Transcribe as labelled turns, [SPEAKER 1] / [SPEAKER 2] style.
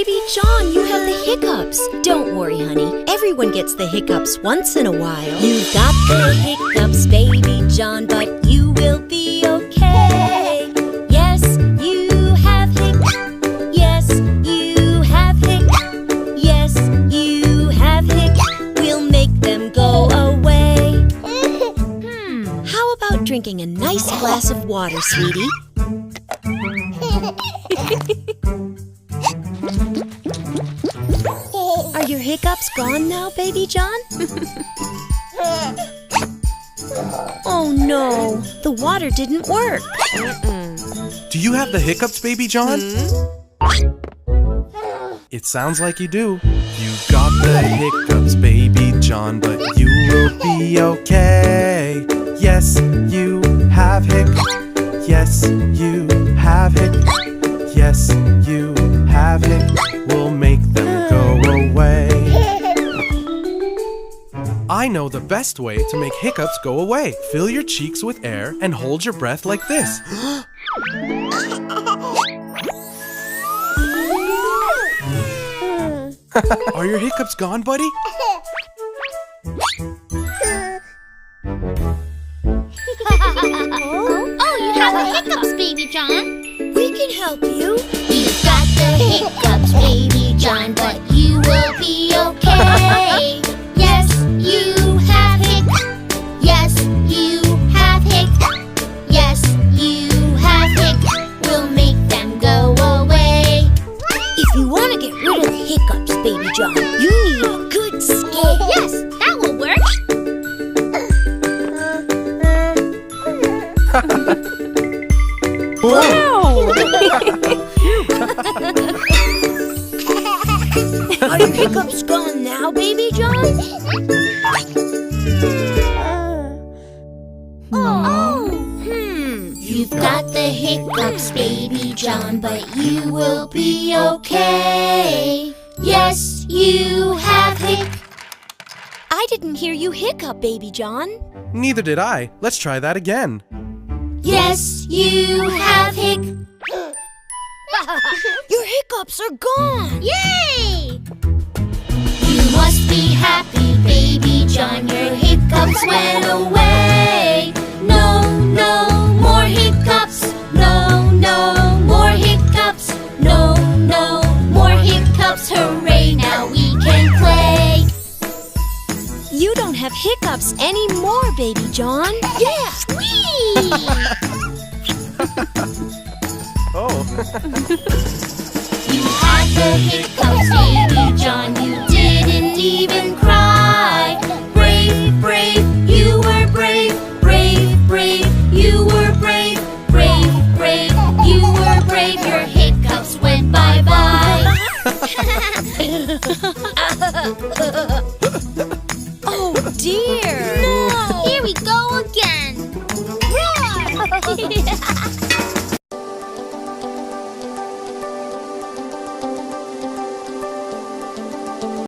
[SPEAKER 1] baby John, you have the hiccups. Don't worry, honey. Everyone gets the hiccups once in a while. You've got the hiccups, baby John, but you will be okay. Yes, you have hiccups. Yes, you have hiccups. Yes, you have hiccups. We'll make them go away. How about drinking a nice glass of water, sweetie? Are your hiccups gone now, baby John? Oh no, the water didn't work.
[SPEAKER 2] Do you have the hiccups, baby John? It sounds like you do. You got the hiccups, baby John, but you will be okay. Yes, you have hiccups. Yes, you have hiccups. Yes, you have hiccups. We'll make them go away. I know the best way to make hiccups go away. Fill your cheeks with air and hold your breath like this. Are your hiccups gone, buddy?
[SPEAKER 3] Oh, you have the hiccups, baby John.
[SPEAKER 1] We can help you.
[SPEAKER 3] You've got the hiccups, baby John, but you will be okay. Yes, you have hiccups. Yes, you have hiccups. Yes, you have hiccups. We'll make them go away.
[SPEAKER 1] If you want to get rid of the hiccups, baby John, you need a good scare.
[SPEAKER 3] Yes, that will work.
[SPEAKER 1] Wow! Are your hiccups gone now, baby John?
[SPEAKER 3] You've got the hiccups, baby John, but you will be okay. Yes, you have hiccups.
[SPEAKER 1] I didn't hear you hiccup, baby John.
[SPEAKER 2] Neither did I. Let's try that again.
[SPEAKER 3] Yes, you have hiccups.
[SPEAKER 1] Your hiccups are gone.
[SPEAKER 3] Yay! You must be happy, baby John. Your hiccups went away. No, no more hiccups. No, no more hiccups. No, no more hiccups. Hooray, now we can play.
[SPEAKER 1] You don't have hiccups anymore, baby John.
[SPEAKER 3] Yeah! Whee!
[SPEAKER 2] Oh.
[SPEAKER 3] You had the hiccups, baby John. You didn't even cry. Brave, brave, you were brave. Brave, brave, you were brave. Brave, brave, you were brave. Your hiccups went bye-bye.
[SPEAKER 1] Oh dear!